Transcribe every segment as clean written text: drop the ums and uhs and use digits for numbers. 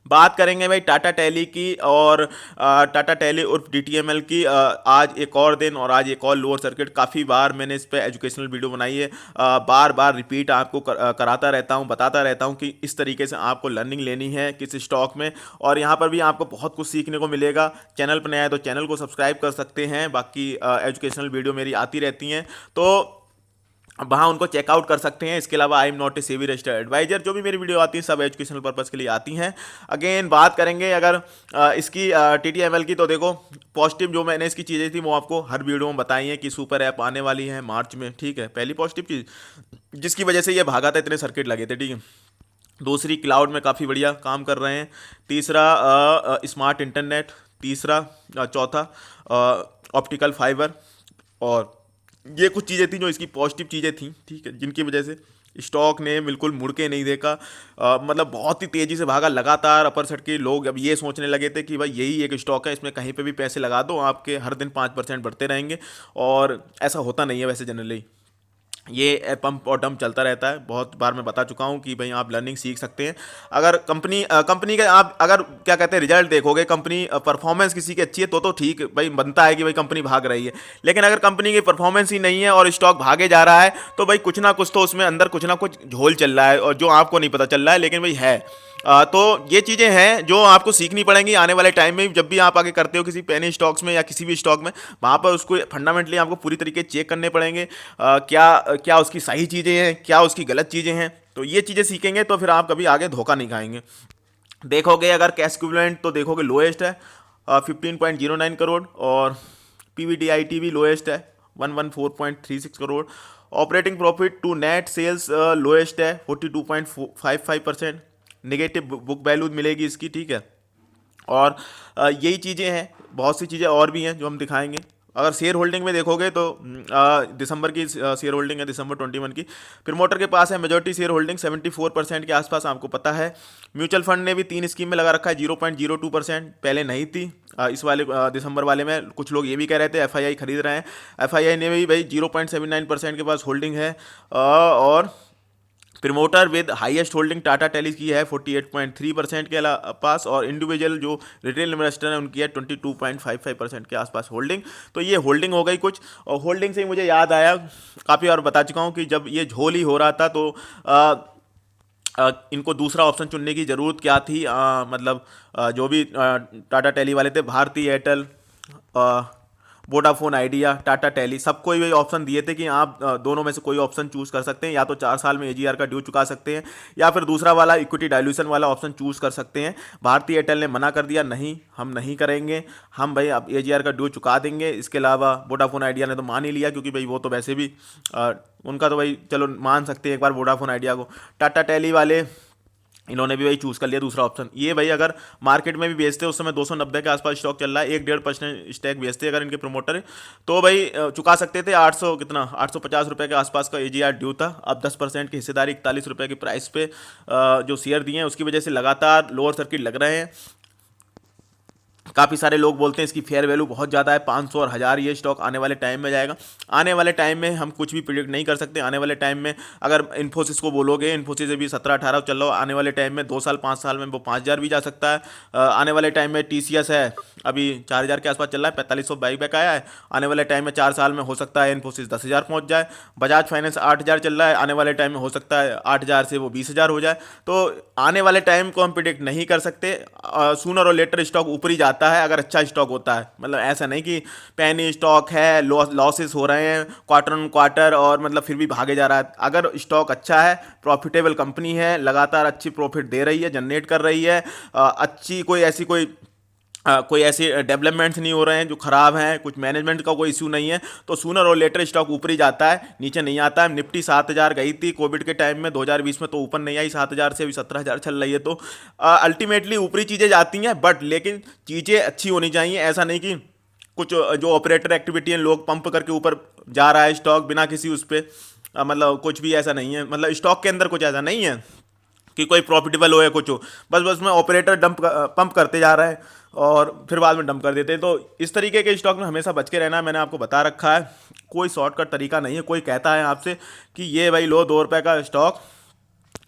बात करेंगे भाई टाटा टेली की और टाटा टेली उर्फ डीटीएमएल की। आज एक और दिन और आज एक और लोअर सर्किट। काफ़ी बार मैंने इस पे एजुकेशनल वीडियो बनाई है, बार बार रिपीट आपको कराता रहता हूँ, बताता रहता हूँ कि इस तरीके से आपको लर्निंग लेनी है किस स्टॉक में। और यहाँ पर भी आपको बहुत कुछ सीखने को मिलेगा। चैनल पर नया है तो चैनल को सब्सक्राइब कर सकते हैं, बाकी एजुकेशनल वीडियो मेरी आती रहती हैं तो वहाँ उनको चेकआउट कर सकते हैं। इसके अलावा I am not a SEBI registered adviser, जो भी मेरी वीडियो आती है सब एजुकेशनल पर्पज़ के लिए आती हैं। अगेन बात करेंगे अगर इसकी टीटीएमएल की, तो देखो पॉजिटिव जो मैंने इसकी चीज़ें थी वो आपको हर वीडियो में बताई हैं कि सुपर ऐप आने वाली है मार्च में, ठीक है, पहली पॉजिटिव चीज़ जिसकी वजह से ये भागा था, इतने सर्किट लगे थे, ठीक है। दूसरी, क्लाउड में काफ़ी बढ़िया काम कर रहे हैं। तीसरा, स्मार्ट इंटरनेट। तीसरा, चौथा, ऑप्टिकल फाइबर। और ये कुछ चीज़ें थी जो इसकी पॉजिटिव चीज़ें थी, ठीक है, जिनकी वजह से स्टॉक ने बिल्कुल मुड़ के नहीं देखा। मतलब बहुत ही तेज़ी से भागा लगातार अपर सेट के लोग अब ये सोचने लगे थे कि भाई यही एक स्टॉक है, इसमें कहीं पे भी पैसे लगा दो आपके हर दिन 5% बढ़ते रहेंगे। और ऐसा होता नहीं है वैसे जनरली, ये पंप और डंप चलता रहता है। बहुत बार मैं बता चुका हूँ कि भाई आप लर्निंग सीख सकते हैं अगर कंपनी का आप अगर क्या कहते हैं रिजल्ट देखोगे, कंपनी परफॉर्मेंस किसी की अच्छी है तो ठीक भाई बनता है कि भाई कंपनी भाग रही है। लेकिन अगर कंपनी की परफॉर्मेंस ही नहीं है और स्टॉक भागे जा रहा है तो भाई कुछ ना कुछ तो उसमें अंदर कुछ ना कुछ झोल चल रहा है और जो आपको नहीं पता चल रहा है, लेकिन भाई है। तो ये चीज़ें हैं जो आपको सीखनी पड़ेंगी आने वाले टाइम में। जब भी आप आगे करते हो किसी पेनी स्टॉक्स में या किसी भी स्टॉक में, वहाँ पर उसको फंडामेंटली आपको पूरी तरीके चेक करने पड़ेंगे। क्या क्या उसकी सही चीज़ें हैं, क्या उसकी गलत चीज़ें हैं। तो ये चीज़ें सीखेंगे तो फिर आप कभी आगे धोखा नहीं खाएंगे। देखोगे अगर कैश इक्विवेलेंट तो देखोगे लोएस्ट है 15.09 करोड़, और पीवीडीआईटी भी लोएस्ट है 114.36 crore. Operating profit to net sales lowest है 42.55%। नेगेटिव बुक वैल्यू मिलेगी इसकी, ठीक है। और यही चीज़ें हैं, बहुत सी चीज़ें और भी हैं जो हम दिखाएंगे। अगर शेयर होल्डिंग में देखोगे तो दिसंबर की शेयर होल्डिंग है, दिसंबर 21 की। प्रमोटर के पास है मेजॉरिटी शेयर होल्डिंग 74% के आसपास, आपको पता है। म्यूचुअल फंड ने भी 3 स्कीम में लगा रखा है 0.02%, पहले नहीं थी। इस वाले दिसंबर वाले में कुछ लोग ये भी कह रहे थे एफआईआई खरीद रहे हैं, एफआईआई ने भी भाई 0.79% के पास होल्डिंग है। और promoter with highest holding Tata Tele की है 48.3% के पास, और इंडिविजुअल जो रिटेल इन्वेस्टर है उनकी है 22.55% के आसपास होल्डिंग। तो ये होल्डिंग हो गई कुछ। और होल्डिंग से ही मुझे याद आया, काफ़ी बार बता चुका हूँ कि जब ये झोल ही हो रहा था तो इनको दूसरा ऑप्शन चुनने की ज़रूरत क्या थी। मतलब जो भी टाटा टेली वाले थे, भारती एयरटेल, वोडाफोन आइडिया, टाटा टेली, सबको ये ऑप्शन दिए थे कि आप दोनों में से कोई ऑप्शन चूज कर सकते हैं, या तो 4 साल में एजीआर का ड्यू चुका सकते हैं या फिर दूसरा वाला इक्विटी डाइल्यूशन वाला ऑप्शन चूज कर सकते हैं। भारतीय एयरटेल ने मना कर दिया, नहीं हम नहीं करेंगे, हम भाई अब एजीआर का ड्यू चुका देंगे। इसके अलावा वोडाफोन आइडिया ने तो मान ही लिया, क्योंकि भाई वो तो वैसे भी उनका तो भाई चलो मान सकते हैं एक बार वोडाफोन आइडिया को। टाटा टेली वाले इन्होंने भी भाई चूज़ कर लिया दूसरा ऑप्शन। ये भाई अगर मार्केट में भी बेचते उस समय 290 के आसपास स्टॉक चल रहा है, 1-1.5% स्टैक बेचते अगर इनके प्रमोटर है, तो भाई चुका सकते थे 800 कितना 850 रुपये के आसपास का एजीआर ड्यू था। अब 10% की हिस्सेदारी 41 रुपये की प्राइस पे जो शेयर दिए हैं उसकी वजह से लगातार लोअर सर्किट लग रहे हैं। काफ़ी सारे लोग बोलते हैं इसकी फेयर वैल्यू बहुत ज़्यादा है, 500 और 1000 ये स्टॉक आने वाले टाइम में जाएगा। आने वाले टाइम में हम कुछ भी प्रिडिक्ट नहीं कर सकते। आने वाले टाइम में अगर इन्फोसिस को बोलोगे, इन्फोसिस अभी 17-18 चल रहा हो, आने वाले टाइम में 2 साल 5 साल में वो 5000 भी जा सकता है। आने वाले टाइम में टीसीएस है अभी 4000 के आसपास चल रहा है, 4500 बाईबैक आया है। आने वाले टाइम में 4 साल में हो सकता है इन्फोसिस 10,000 पहुँच जाए। बजाज फाइनेंस 8000 चल रहा है, आने वाले टाइम में हो सकता है 8000 से वो 20,000 हो जाए। तो आने वाले टाइम को हम प्रिडिक्ट नहीं कर सकते। सूनर और लेटर स्टॉक ऊपर ही जाता है अगर अच्छा स्टॉक होता है। मतलब ऐसा नहीं कि पेनी स्टॉक है, लॉसेस हो रहे हैं क्वार्टर ऑन क्वार्टर और मतलब फिर भी भागे जा रहा है। अगर स्टॉक अच्छा है, प्रॉफिटेबल कंपनी है, लगातार अच्छी प्रॉफिट दे रही है, जनरेट कर रही है, अच्छी कोई ऐसी डेवलपमेंट्स नहीं हो रहे हैं जो ख़राब हैं, कुछ मैनेजमेंट का कोई इशू नहीं है, तो सूनर और लेटर स्टॉक ऊपर ही जाता है, नीचे नहीं आता है। निफ्टी 7000 गई थी कोविड के टाइम में 2020 में, तो ऊपर नहीं आई 7000 से, अभी 17,000 चल रही है। तो अल्टीमेटली ऊपरी चीज़ें जाती हैं, बट लेकिन चीज़ें अच्छी होनी चाहिए। ऐसा नहीं कि कुछ जो ऑपरेटर एक्टिविटी है, लोग पंप करके ऊपर जा रहा है स्टॉक बिना किसी उस पर मतलब कुछ भी ऐसा नहीं है। मतलब स्टॉक के अंदर कुछ ऐसा नहीं है कि कोई प्रॉफिटेबल हो या कुछ हो, बस बस में ऑपरेटर पंप करते जा रहे हैं और फिर बाद में डंप कर देते हैं। तो इस तरीके के स्टॉक में हमेशा बच के रहना है, मैंने आपको बता रखा है। कोई शॉर्टकट तरीका नहीं है। कोई कहता है आपसे कि ये भाई लो 2 रुपये का स्टॉक,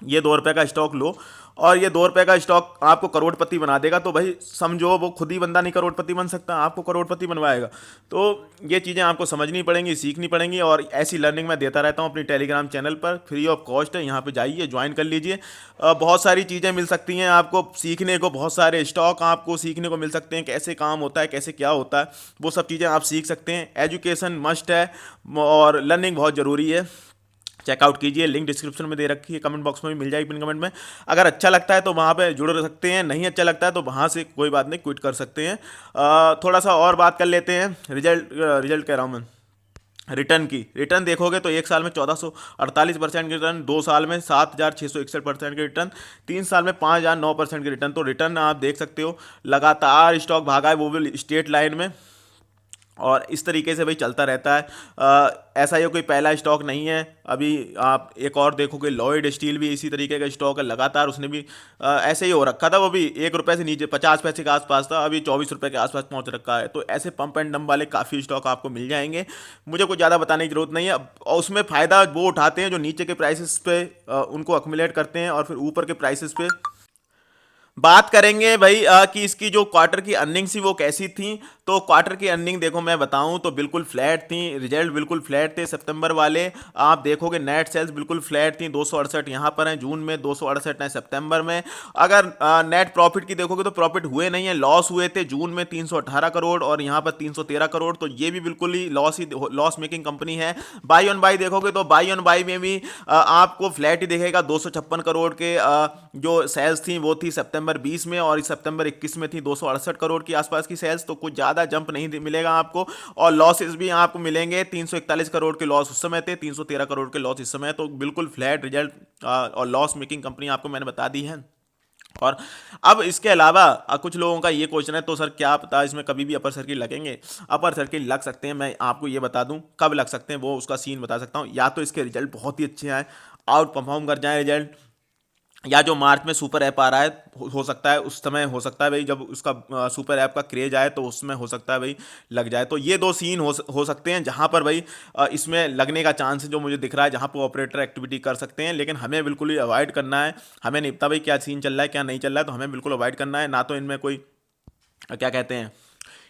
ये 2 रुपये का स्टॉक लो और ये 2 रुपए का स्टॉक आपको करोड़पति बना देगा, तो भाई समझो वो खुद ही बंदा नहीं करोड़पति बन सकता, आपको करोड़पति बनवाएगा। तो ये चीज़ें आपको समझनी पड़ेंगी, सीखनी पड़ेंगी, और ऐसी लर्निंग मैं देता रहता हूँ अपनी टेलीग्राम चैनल पर, फ्री ऑफ कॉस्ट है, यहाँ पे जाइए ज्वाइन कर लीजिए। बहुत सारी चीज़ें मिल सकती हैं आपको सीखने को, बहुत सारे स्टॉक आपको सीखने को मिल सकते हैं, कैसे काम होता है, कैसे क्या होता है, वो सब चीज़ें आप सीख सकते हैं। एजुकेशन मस्ट है और लर्निंग बहुत ज़रूरी है। चेकआउट कीजिए, लिंक डिस्क्रिप्शन में दे रखी है, कमेंट बॉक्स में भी मिल जाएगी, पिन कमेंट में। अगर अच्छा लगता है तो वहाँ पे जुड़ सकते हैं, नहीं अच्छा लगता है तो वहाँ से कोई बात नहीं, क्विट कर सकते हैं। थोड़ा सा और बात कर लेते हैं रिजल्ट कह रहा हूँ मैं, रिटर्न की। रिटर्न देखोगे तो 1 साल में 1448% की रिटर्न, 2 साल में 7661% की रिटर्न, 3 साल में 5009% की रिटर्न। तो रिटर्न आप देख सकते हो, लगातार स्टॉक भागा है, वो भी स्ट्रेट लाइन में, और इस तरीके से भाई चलता रहता है। ऐसा ये कोई पहला स्टॉक नहीं है। अभी आप एक और देखोगे, लॉयड स्टील भी इसी तरीके का स्टॉक है, लगातार उसने भी ऐसे ही हो रखा था, वो भी 1 रुपये से नीचे 50 पैसे के आसपास था, अभी 24 रुपये के आसपास पहुंच रखा है। तो ऐसे पंप एंड डंप वाले काफ़ी स्टॉक आपको मिल जाएंगे, मुझे कुछ ज़्यादा बताने की जरूरत नहीं है। और उसमें फ़ायदा वो उठाते हैं जो नीचे के प्राइसेस पे उनको अक्मुलेट करते हैं, और फिर ऊपर के प्राइसेस पे बात करेंगे भाई कि इसकी जो क्वार्टर की अर्निंग थी वो कैसी थी। तो क्वार्टर की अर्निंग देखो मैं बताऊं तो बिल्कुल फ्लैट थी, रिजल्ट बिल्कुल फ्लैट थे सितंबर वाले। आप देखोगे नेट सेल्स बिल्कुल फ्लैट थी, 268 यहाँ पर हैं जून में, 268 है सितंबर में। अगर नेट प्रॉफिट की देखोगे तो प्रॉफिट हुए नहीं है, लॉस हुए थे जून में 318 करोड़ और यहाँ पर 313 करोड़, तो ये भी बिल्कुल ही लॉस मेकिंग कंपनी है। बाई ऑन बाई देखोगे तो बाई ऑन बाई में भी आपको फ्लैट ही दिखेगा, 256 करोड़ के जो सेल्स थी वो थी सितंबर 20 में, और सितंबर 21 में थी 268 करोड़ की आसपास की सेल्स। तो कुछ ज़्यादा जंप नहीं मिलेगा आपको, और लॉसेस भी आपको मिलेंगे, 341 करोड़ के लॉस उस समय थे, 313 करोड़ के लॉस इस समय। तो बिल्कुल फ्लैट रिजल्ट और लॉस मेकिंग कंपनी आपको मैंने बता दी है। और अब इसके अलावा कुछ लोगों का ये क्वेश्चन है, तो सर क्या पता इसमें कभी भी अपर सर्किट लगेंगे? अपर सर्किट लग सकते हैं, मैं आपको ये बता दूं कब लग सकते हैं, वो उसका सीन बता सकता हूं। या तो इसके रिजल्ट बहुत ही अच्छे आए, आउट परफॉर्म कर जाए रिजल्ट, या जो मार्च में सुपर ऐप आ रहा है हो सकता है उस समय, हो सकता है भाई जब उसका सुपर ऐप का क्रेज आए तो उसमें हो सकता है भाई लग जाए। तो ये दो सीन हो सकते हैं जहां पर भाई इसमें लगने का चांस है, जो मुझे दिख रहा है, जहां पर ऑपरेटर एक्टिविटी कर सकते हैं। लेकिन हमें बिल्कुल ही अवॉइड करना है, हमें नहीं पता भाई क्या सीन चल रहा है क्या नहीं चल रहा है, तो हमें बिल्कुल अवॉइड करना है। ना तो इनमें कोई क्या कहते हैं,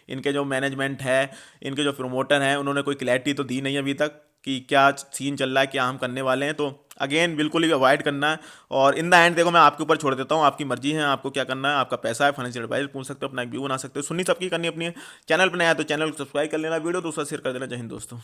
इनके जो मैनेजमेंट है, इनके जो प्रमोटर हैं, उन्होंने कोई क्लैरिटी तो दी नहीं अभी तक कि क्या सीन चल रहा है, क्या हम करने वाले हैं। तो अगेन बिल्कुल ही अवॉइड करना है, और इन द एंड देखो मैं आपके ऊपर छोड़ देता हूँ, आपकी मर्जी है, आपको क्या करना है, आपका पैसा है, फाइनेंशियल एडवाइस पूछ सकते हो, अपना एक व्यू बना सकते हो, सुननी सबकी करनी अपनी है। चैनल पर नया है तो चैनल को सब्सक्राइब कर लेना, वीडियो दूसरा शेयर कर देना। जय हिंद दोस्तों।